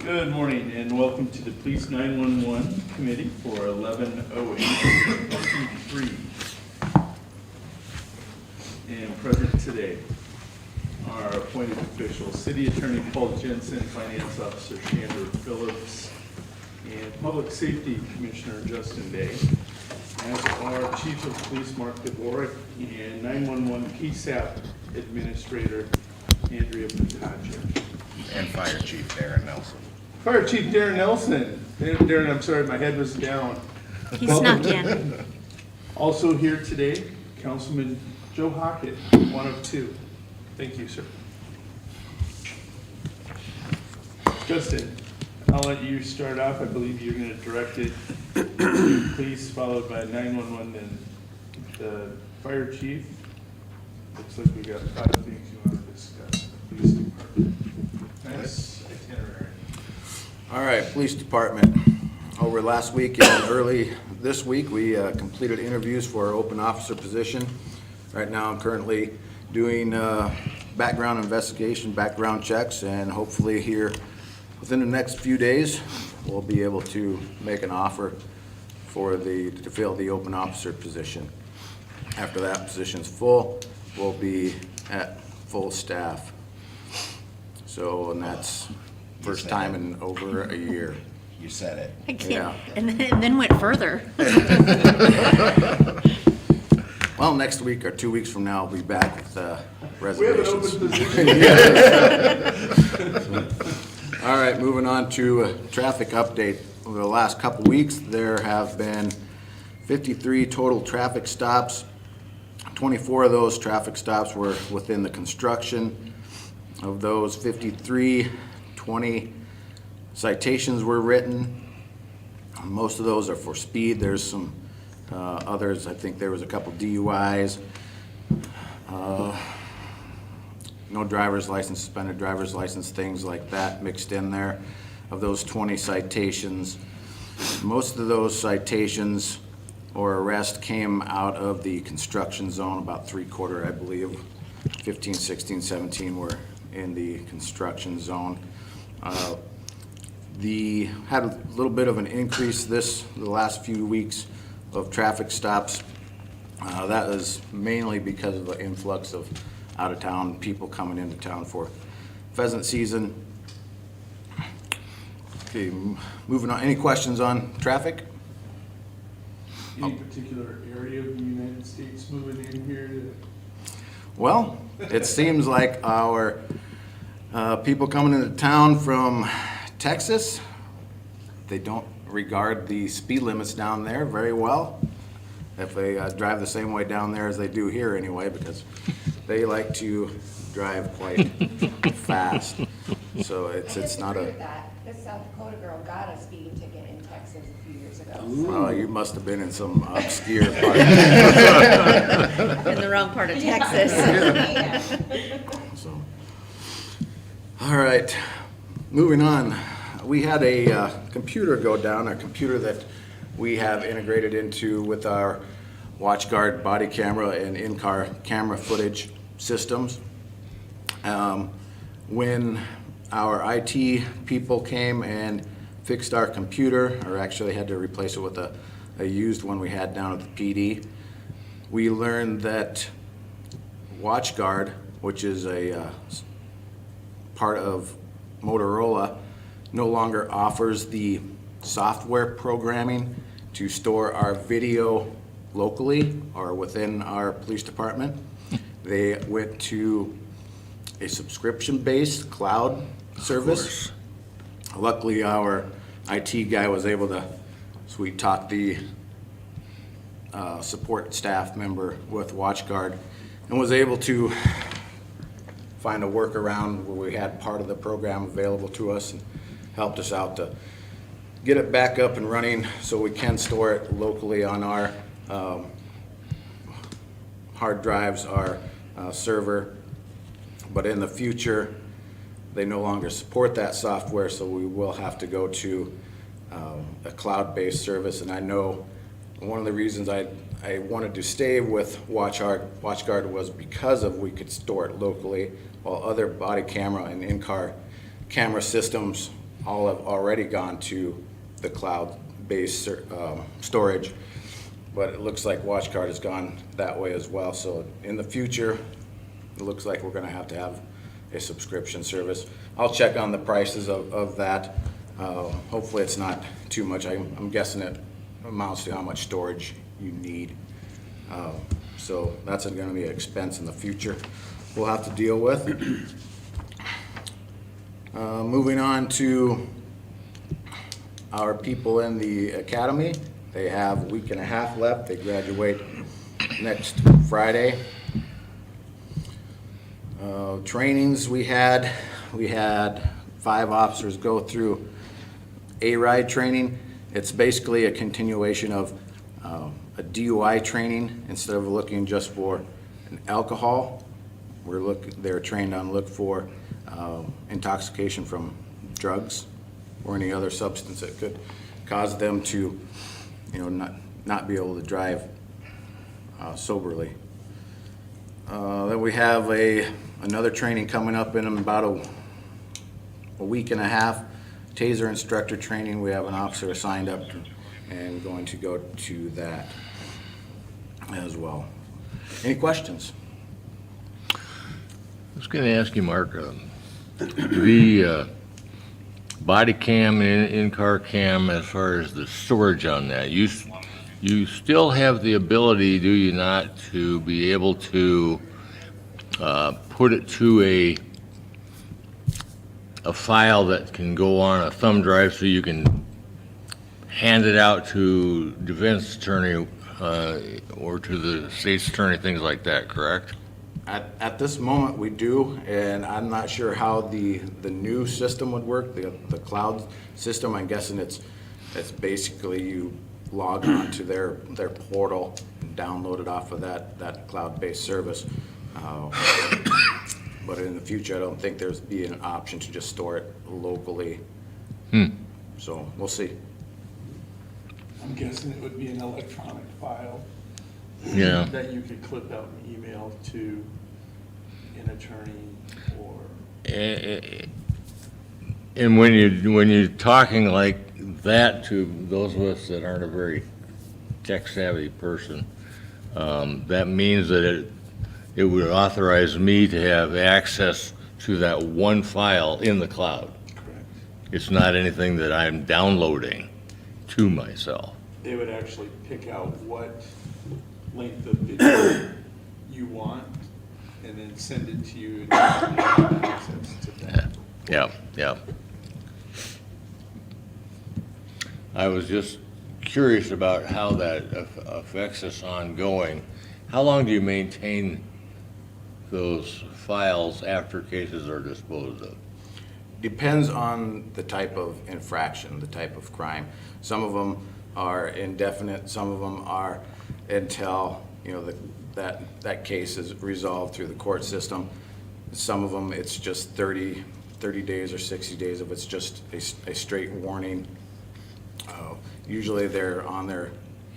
Good morning and welcome to the Police 911 Committee for 11/08/23. And present today are appointed officials, City Attorney Paul Jensen, Finance Officer Chandra Phillips, and Public Safety Commissioner Justin Day, as are Chief of Police Mark Dvorak and 911 PSAP Administrator Andrea Patajic. And Fire Chief Darren Nelson. Fire Chief Darren Nelson. Darren, I'm sorry, my head was down. He snuck in. Also here today, Councilman Joe Hockett, one of two. Thank you, sir. Justin, I'll let you start off. I believe you're going to direct it to police, followed by 911, then the fire chief. Looks like we got 5 things you want to discuss. Police department. Nice itinerary. All right, Police Department. Over last week and early this week, we completed interviews for our open officer position. Right now, I'm currently doing background investigation, background checks, and hopefully here within the next few days, we'll be able to make an offer for to fill the open officer position. After that position's full, we'll be at full staff. So, and that's first time in over a year. You said it. I can't. Yeah. And then went further. Well, next week or 2 weeks from now, I'll be back with We have an reservations. open position. All right, moving on to traffic update. Over the last couple weeks, there have been 53 total traffic stops. 24 of those traffic stops were within the construction. Of those 53, 20 citations were written. Most of those are for speed. There's some others. I think there was a couple DUIs. No driver's license, suspended driver's license, things like that mixed in there. Of those 20 citations, most of those citations or arrests came out of the construction zone, about 3/4, I believe. 15, 16, 17 were in the construction zone. Had a little bit of an increase the last few weeks of traffic stops. That is mainly because of the influx of out-of-town people coming into town for pheasant season. Okay, moving on. Any questions on traffic? Any particular area of the United States moving in here to? Well, it seems like our people coming into town from Texas, they don't regard the speed limits down there very well. If they drive the same way down there as they do here anyway, because they like to drive quite fast. So it's not a. This South Dakota girl got a speeding ticket in Texas a few years ago. Well, you must have been in some obscure part. In the wrong part of Texas. So, all right, moving on. We had a computer go down, a computer that we have integrated into with our WatchGuard body camera and in-car camera footage systems. When our IT people came and fixed our computer, or actually had to replace it with a used one we had down at the PD, we learned that WatchGuard, which is a part of Motorola, no longer offers the software programming to store our video locally or within our police department. They went to a subscription-based cloud service. Luckily, our IT guy was able to sweet talk the support staff member with WatchGuard and was able to find a workaround where we had part of the program available to us and helped us out to get it back up and running so we can store it locally on our hard drives, our server. But in the future, they no longer support that software, so we will have to go to a cloud-based service. And I know one of the reasons I wanted to stay with WatchGuard was because of we could store it locally, while other body camera and in-car camera systems all have already gone to the cloud-based storage, but it looks like WatchGuard has gone that way as well. So in the future, it looks like we're going to have a subscription service. I'll check on the prices of that. Hopefully it's not too much. I'm guessing it amounts to how much storage you need. So that's going to be an expense in the future we'll have to deal with. Moving on to our people in the academy. They have a week and a half left. They graduate next Friday. Trainings we had 5 officers go through A-RIDE training. It's basically a continuation of a DUI training. Instead of looking just for an alcohol, they're trained on look for intoxication from drugs or any other substance that could cause them to, not be able to drive soberly. Then we have another training coming up in about a week and a half. Taser instructor training. We have an officer assigned up and going to go to that as well. Any questions? I was going to ask you, Mark, the body cam and in-car cam, as far as the storage on that, you still have the ability, do you not, to be able to put it to a file that can go on a thumb drive so you can hand it out to defense attorney or to the state's attorney, things like that, correct? At this moment, we do, and I'm not sure how the new system would work, the cloud system. I'm guessing it's basically you log on to their portal and download it off of that cloud-based service. But in the future, I don't think there's be an option to just store it locally. So we'll see. I'm guessing it would be an electronic file. Yeah. That you could clip out and email to an attorney or. And when you're talking like that to those of us that aren't a very tech-savvy person, that means that it would authorize me to have access to that one file in the cloud. Correct. It's not anything that I'm downloading to myself. They would actually pick out what length of video you want and then send it to you and you have access to that. Yeah. I was just curious about how that affects us ongoing. How long do you maintain those files after cases are disposed of? Depends on the type of infraction, the type of crime. Some of them are indefinite, some of them are until that case is resolved through the court system. Some of them, it's just 30 days or 60 days if it's just a straight warning. Usually they're on there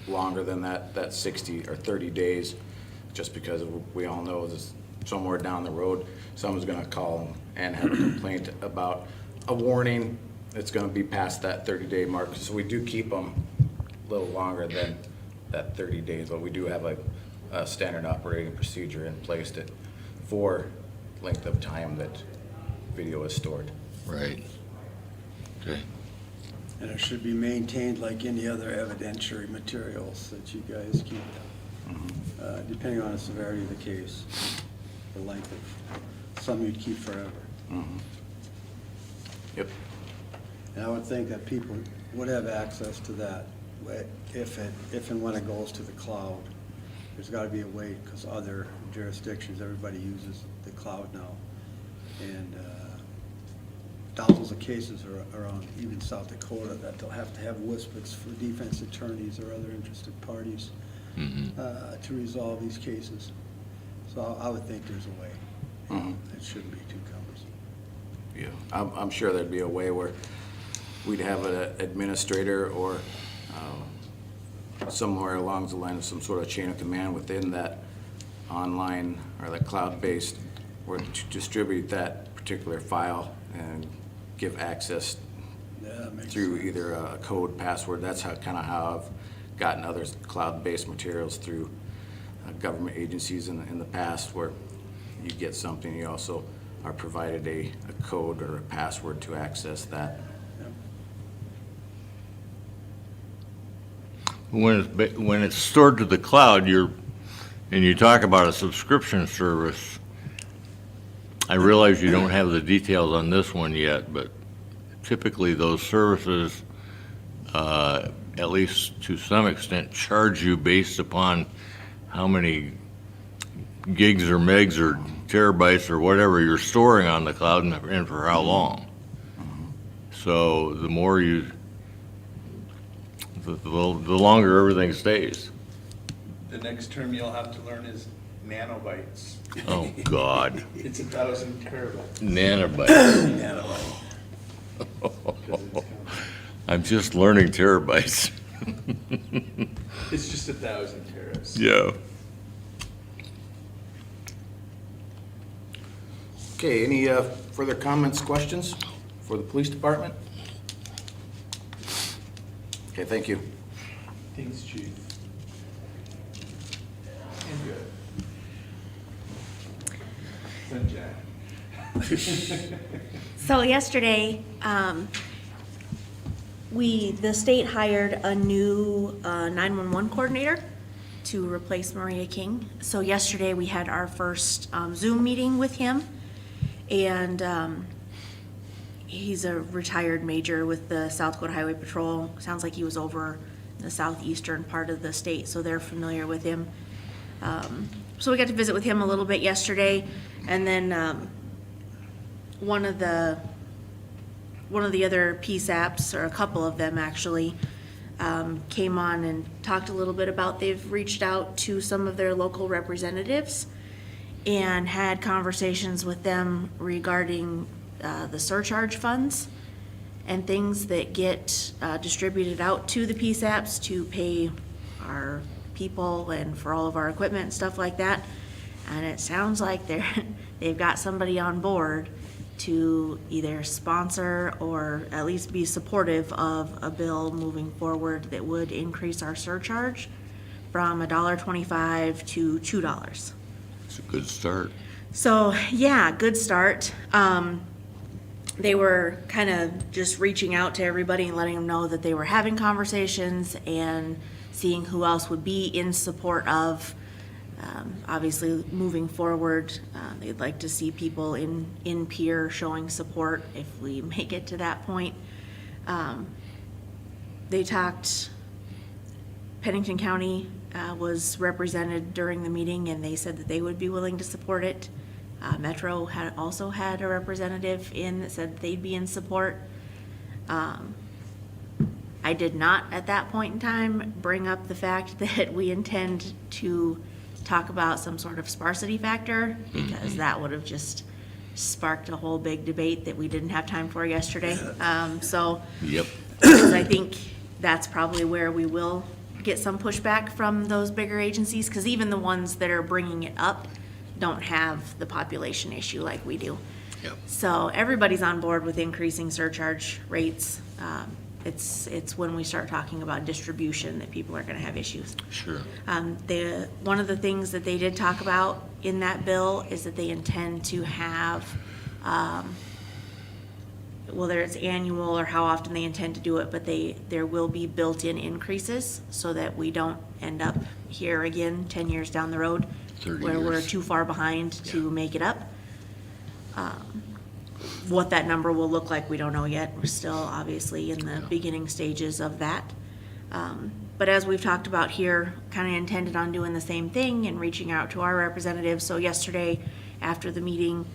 longer than that 60 or 30 days, just because we all know this somewhere down the road, someone's gonna call and have a complaint about a warning. It's gonna be past that 30-day mark. So we do keep them a little longer than that 30 days, but we do have a standard operating procedure in place for length of time that video is stored. Right. Okay. And it should be maintained like any other evidentiary materials that you guys keep, depending on the severity of the case, the length of, some you'd keep forever. Yep. And I would think that people would have access to that if and when it goes to the cloud. There's got to be a way, because other jurisdictions, everybody uses the cloud now. And thousands of cases are around, even South Dakota, that they'll have to have WISPs for defense attorneys or other interested parties to resolve these cases. So I would think there's a way. It shouldn't be too cumbersome. Yeah, I'm sure there'd be a way where we'd have an administrator or somewhere along the line of some sort of chain of command within that online or that cloud-based, where to distribute that particular file and give access Yeah, that makes through sense. either a code, password. That's kind of how I've gotten other cloud-based materials through government agencies in the past, where you get something, you also are provided a code or a password to access that. When it's stored to the cloud, and you talk about a subscription service, I realize you don't have the details on this one yet, but typically those services, at least to some extent, charge you based upon how many gigs or megs or terabytes or whatever you're storing on the cloud and for how long. So the more the longer everything stays. The next term you'll have to learn is nanobytes. Oh, God. It's 1,000 terabytes. Nanobytes. 'cause it's coming. I'm just learning terabytes. It's just 1,000 teras. Yeah. Okay, any further comments, questions for the police department? Okay, thank you. Thanks, chief. And good. Sunshine. So yesterday, the state hired a new 911 coordinator to replace Maria King. So yesterday, we had our first Zoom meeting with him. And he's a retired major with the South Dakota Highway Patrol. Sounds like he was over the southeastern part of the state, so they're familiar with him. So we got to visit with him a little bit yesterday, and then one of the other PSAPs, or a couple of them actually, came on and talked a little bit about they've reached out to some of their local representatives and had conversations with them regarding the surcharge funds and things that get distributed out to the PSAPs to pay our people and for all of our equipment and stuff like that. And it sounds like they've got somebody on board to either sponsor or at least be supportive of a bill moving forward that would increase our surcharge from $1.25 to $2. It's a good start. So, yeah, good start. They were kind of just reaching out to everybody and letting them know that they were having conversations and seeing who else would be in support of, obviously, moving forward. They'd like to see people in Pierre showing support if we make it to that point. They talked, Pennington County was represented during the meeting, and they said that they would be willing to support it. Metro had also had a representative in that said they'd be in support. I did not at that point in time bring up the fact that we intend to talk about some sort of sparsity factor, because that would have just sparked a whole big debate that we didn't have time for yesterday. Yep. Because I think that's probably where we will get some pushback from those bigger agencies, because even the ones that are bringing it up don't have the population issue like we do. Yep. So everybody's on board with increasing surcharge rates. It's when we start talking about distribution that people are gonna have issues. Sure. One of the things that they did talk about in that bill is that they intend to have, whether it's annual or how often they intend to do it, but there will be built-in increases so that we don't end up here again 10 years down the road 30 where we're years. too far behind to make it up. What that number will look like, we don't know yet. We're still obviously in the beginning stages of that. But as we've talked about here, kind of intended on doing the same thing and reaching out to our representatives. So yesterday, after the meeting,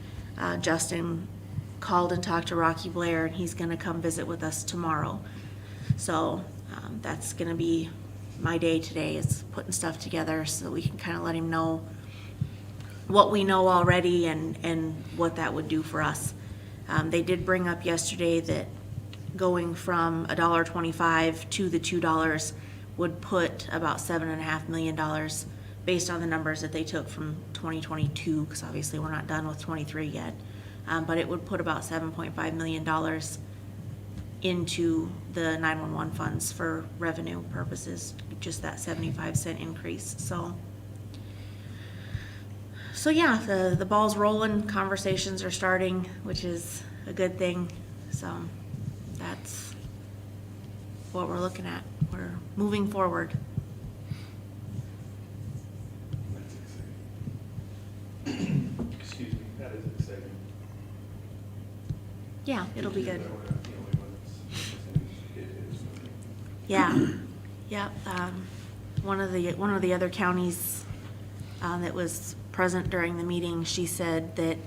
Justin called and talked to Rocky Blair, and he's gonna come visit with us tomorrow. So that's gonna be my day today, is putting stuff together so we can kind of let him know what we know already and what that would do for us. They did bring up yesterday that going from $1.25 to the $2 would put about $7.5 million based on the numbers that they took from 2022, because obviously we're not done with 23 yet. but it would put about $7.5 million into the 911 funds for revenue purposes, just that 75-cent increase, so. So yeah, the ball's rolling, conversations are starting, which is a good thing, so that's what we're looking at. We're moving forward. That's exciting. Excuse me, that is exciting. Yeah, it'll be good. We're not the only ones. It is moving. Yeah, yeah. One of the other counties that was present during the meeting, she said that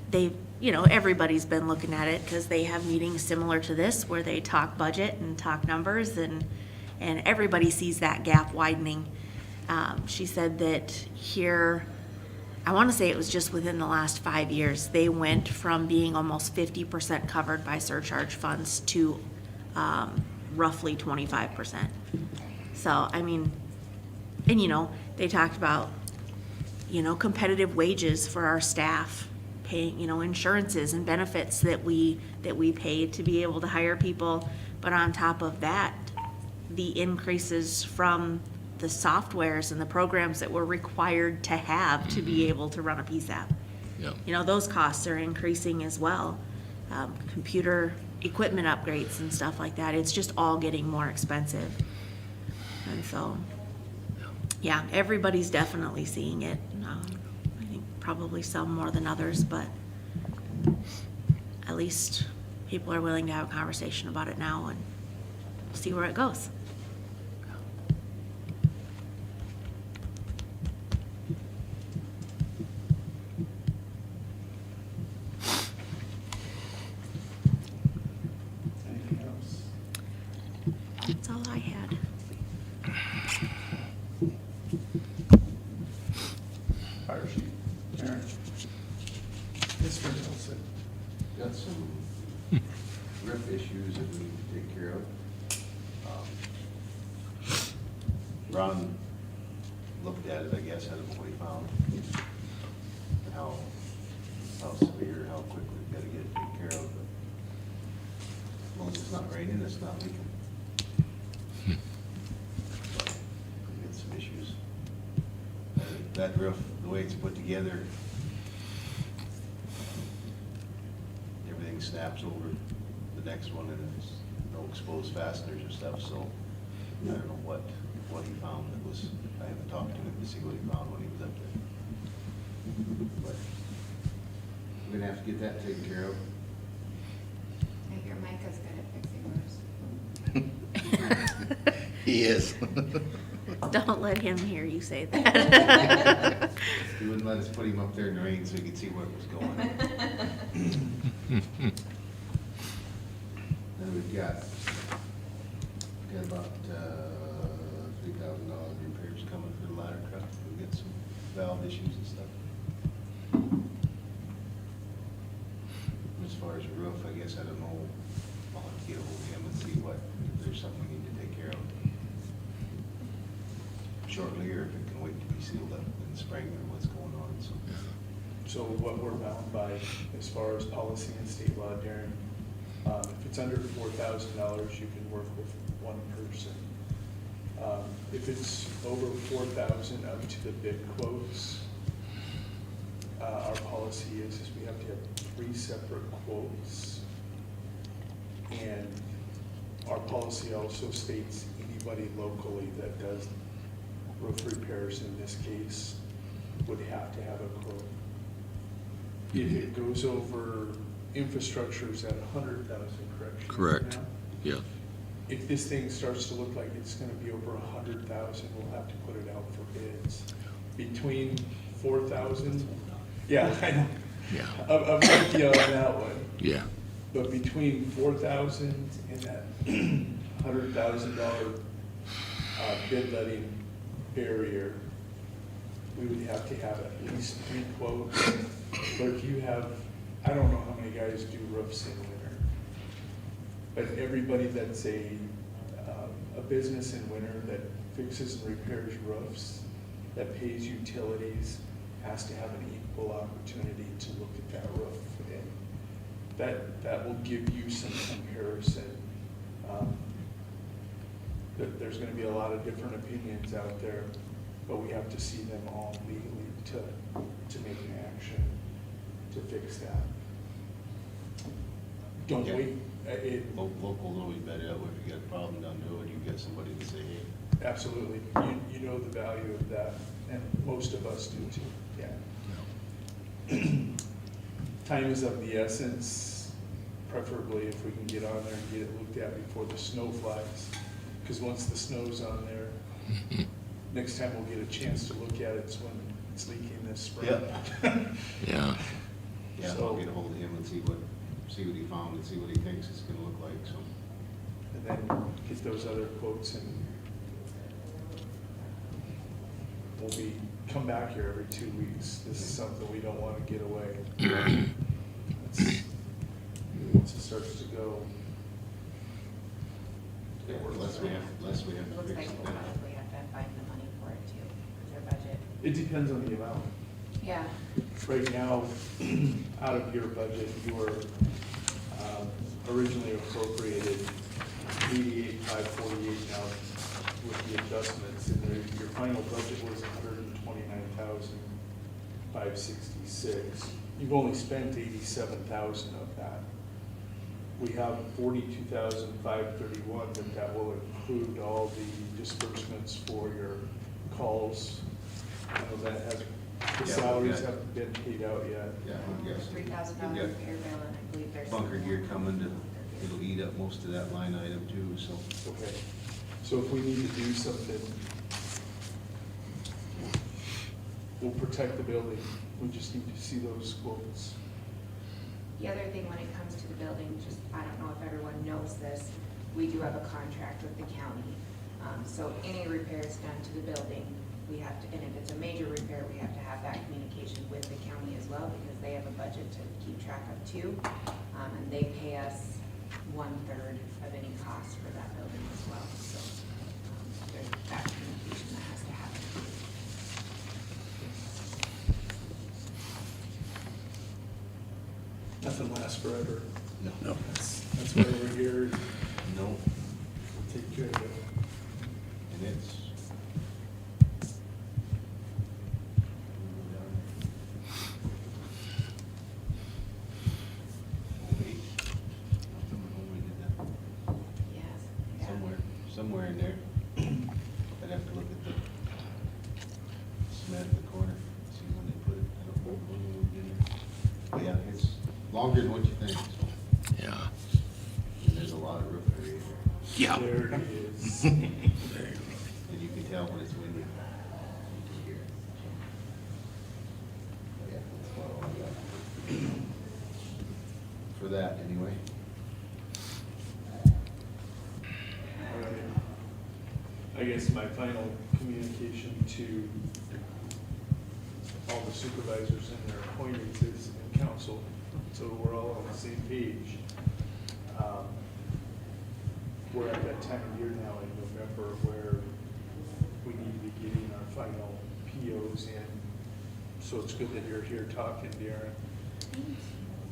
they, everybody's been looking at it because they have meetings similar to this where they talk budget and talk numbers, and everybody sees that gap widening. She said that here, I want to say it was just within the last 5 years, they went from being almost 50% covered by surcharge funds to roughly 25%. So, I mean, and they talked about, competitive wages for our staff, paying, insurances and benefits that we pay to be able to hire people. But on top of that, the increases from the softwares and the programs that we're required to have to be able to run a PSAP. Yeah. Those costs are increasing as well. Computer equipment upgrades and stuff like that. It's just all getting more expensive. And so, yeah, everybody's definitely seeing it. I think probably some more than others, but at least people are willing to have a conversation about it now, and we'll see where it goes. Anything else? That's all I had. Fire chief, Aaron. Mr. Nelson. Got some roof issues that we need to take care of. Ron looked at it, I guess, I don't know what he found. And how severe, how quick we've got to get it taken care of. But as long as it's not raining, it's not leaking. But we got some issues. That roof, the way it's put together, everything snaps over the next one, and there's no exposed fasteners or stuff, so I don't know what he found that was, I haven't talked to him to see what he found when he was up there. But we're gonna have to get that taken care of. I hear Micah's good at fixing roofs. He is. Don't let him hear you say that. He wouldn't let us put him up there in the rain so he could see where it was going. Then we've got about $3,000 repairs coming for the ladder truck. We've got some valve issues and stuff. As far as the roof, I guess I don't know. I'll have to get ahold of him and see if there's something we need to take care of shortly, or if it can wait to be sealed up in the spring, or what's going on, so. So what we're bound by as far as policy and state law, Darren, if it's under $4,000, you can work with one person. If it's over 4,000 up to the bid quotes, our policy is we have to have 3 separate quotes. And our policy also states anybody locally that does roof repairs in this case would have to have a quote. If it goes over, infrastructure's at 100,000, correct? Correct. now? Yeah. If this thing starts to look like it's gonna be over 100,000, we'll have to put it out for bids. Between 4,000, yeah, I know. Yeah. I'm with you on that one. Yeah. But between 4,000 and that $100,000 bid letting barrier, we would have to have at least 3 quotes. But if you have, I don't know how many guys do roofs in winter, but everybody that's a business in winter that fixes and repairs roofs, that pays utilities, has to have an equal opportunity to look at that roof. And that will give you some comparison. There's gonna be a lot of different opinions out there, but we have to see them all legally to make an action to fix that. Don't Yeah. wait. Locals always better out if you got a problem down the road, you get somebody to say, hey. Absolutely. You know the value of that, and most of us do too, yeah. Time is of the essence, preferably if we can get on there and get it looked at before the snow flies. Because once the snow's on there, next time we'll get a chance to look at it's when it's leaking this spring. Yeah. Yeah, I'll So- get a hold of him and see what he found and see what he thinks it's gonna look like, so. And then get those other quotes and we'll come back here every 2 weeks. This is something we don't want to get away. Once it starts to go. Yeah, Unless we have It looks to like fix it we'll then. probably have to find the money for it too, with their budget. It depends on the amount. Yeah. Right now, out of your budget, you were originally appropriated 88,548 now with the adjustments, and your final budget was 129,566. You've only spent 87,000 of that. We have 42,531, but that will include all the disbursements for your calls. I know that has, the Yeah, salaries yeah. haven't been paid out yet. Yeah, we got some- $3,000 we got repair bill, and I believe there's. bunker some gear more. coming it'll eat up most of that line item too, so. Okay, so if we need to do something, we'll protect the building. We just need to see those quotes. The other thing when it comes to the building, just, I don't know if everyone knows this, we do have a contract with the county. So any repairs done to the building, we have to, and if it's a major repair, we have to have that communication with the county as well, because they have a budget to keep track of too. And they pay us 1/3 of any cost for that building as well, so, there's that communication that has to happen. Nothing lasts forever. No. That's why we're here, No, to take care of it. and it's. Yes. Yeah. Somewhere in there. I'd have to look at the cement in the corner, see when they put it, I don't know when we moved in there. But yeah, it's longer than what you think, so, Yeah. and there's a lot of roof area there. There it is. And you can tell when it's windy. You can hear it. But yeah, that's about all I got. For that, anyway. All right. I guess my final communication to all the supervisors and their acquaintances and council, so we're all on the same page. We're at that time of year now in November where we need to be getting our final POs in. So it's good that you're here talking, Darren,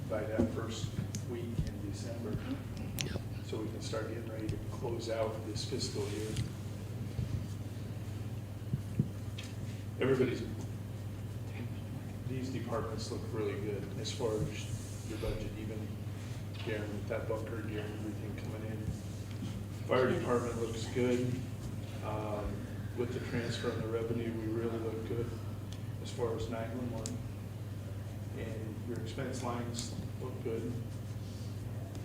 by that first week in December. Yep. So we can start getting ready to close out this fiscal year. Everybody's, these departments look really good as far as your budget, even Darren with that bunker gear and everything coming in. Fire department looks good. With the transfer and the revenue, we really look good as far as 911. And your expense lines look good.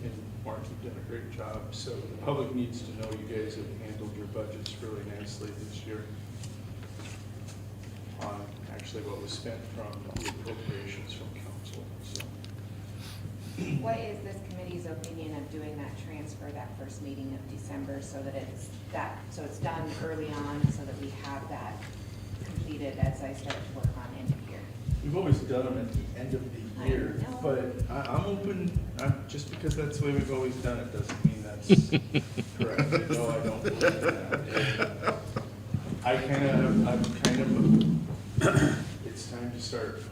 And Mark, you've done a great job. So the public needs to know you guys have handled your budgets really nicely this year on actually what was spent from the appropriations from council, so. What is this committee's opinion of doing that transfer that first meeting of December so that so it's done early on so that we have that completed as I start to work on end of year? We've always done them at the end of the year, I know. but I'm open, just because that's the way we've always done it, doesn't mean that's correct. No, I don't believe that. I'm kind of, it's time to start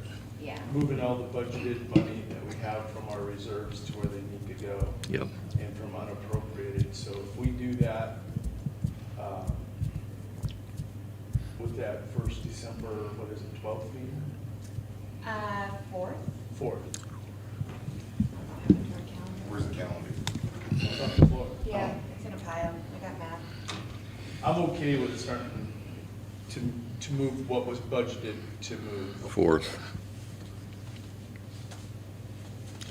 Yeah. moving all the budgeted money that we have from our reserves to where they need to go. Yep. And from unappropriated, so if we do that, with that first December, what is it, 12th meeting? 4th? 4th. Where's the calendar? It's on the floor. Yeah, it's in a pile. I got math. I'm okay with starting to move what was budgeted to move. 4th.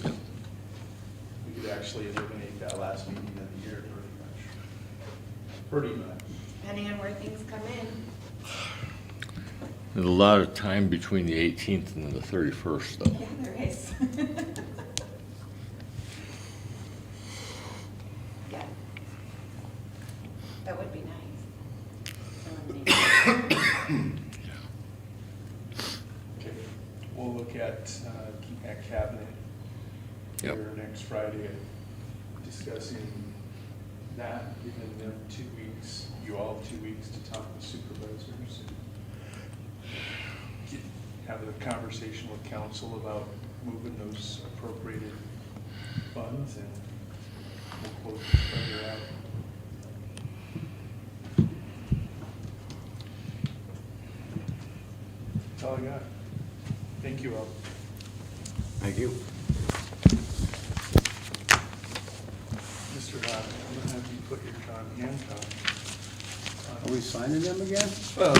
We could actually eliminate that last meeting of the year pretty much. Depending on where things come in. There's a lot of time between the 18th and the 31st, though. Yeah, there is. Yeah. That would be nice. Eliminate. Okay, we'll look at cabinet Yep. here next Friday, discussing that, giving them 2 weeks, you all 2 weeks to talk with supervisors. Have a conversation with council about moving those appropriated funds, and we'll close this further out. That's all I got. Thank you all. Thank you. Mr. Hodge, I'm gonna have you put your John Hancock. Are we signing them again? Well,